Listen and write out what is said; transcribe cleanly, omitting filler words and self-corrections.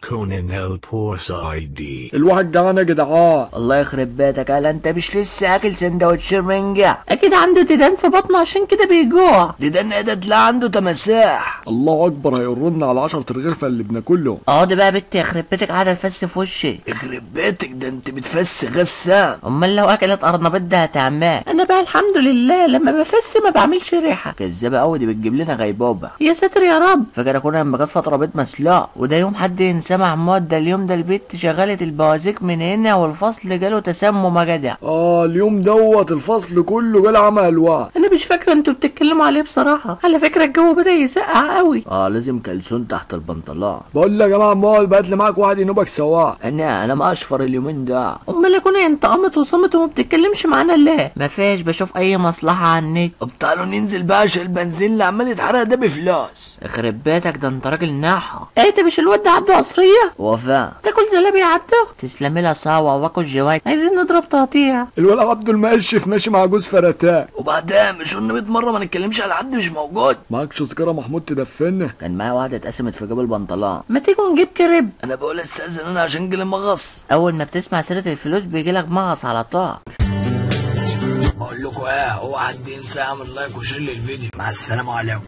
كونان البورسايدي. الواحد جعان يا جدعان. الله يخرب بيتك، قال انت مش لسه اكل سندوتش رنجة؟ اكيد عنده ديدان في بطنه عشان كده بيجوع. ديدان ايه ده؟ تلاقي عنده تمساح. الله اكبر، هيقررنا على 10 رغيفة اللي بناكلهم. اقعدي بقى يا بنت، يخرب بيتك قاعده تفس في وشي. يخرب بيتك، ده انت بتفس غسان. امال لو اكلت ارنبيط ده هتعماه؟ انا بقى الحمد لله لما بفس ما بعملش ريحه. كذابه قوي دي، بتجيب لنا غيبوبه. يا ساتر يا رب. فاكر اكون لما جت فتره بيت مسلوق، وده يوم حد ينسى محمود؟ ده اليوم ده البت شغلت البوازيك من هنا والفصل جاله تسمم يا جدع. اليوم دوت الفصل كله جال عمى الوان. انا مش فاكره انتوا بتتكلموا عليه بصراحه. على فكره الجو بدا يسقع قوي. لازم كلسون تحت البنطلون. بقول يا جماعه امال بقت لي معاك واحد ينوبك سواق. انا ما اشفر اليومين ده. امال اكون انت قامت وصمت وما بتتكلمش معانا ليه؟ ما فيش، بشوف اي مصلحه على النت. طب تعالوا ننزل بقى عشان البنزين اللي عمال يتحرق ده بفلوس. يخرب بيتك، ده انت راجل ناحه. ايه ده؟ مش الواد ده عبده قصريه؟ وفاء تاكل زلابي يا عبده؟ تسلمي لها سوا واكل جواي. عايزين نضرب تقطيع. الولد عبده المقشف ماشي مع جوز فرتاه. وبعدها مش قلنا 100 مره ما نتكلمش على حد مش موجود؟ معكش سكره محمود تدفنا؟ كان معايا واحده اتقسمت في جيب البنطلون. ما تيجوا نجيب كريب. انا بقول استاذن انا عشان جالي مغص. اول ما بتسمع سيره الفلوس بيجيلك مغص على طول. بقول لكم ايه، هو حد ينسى يعمل لايك وشير للفيديو. مع السلامه عليكم.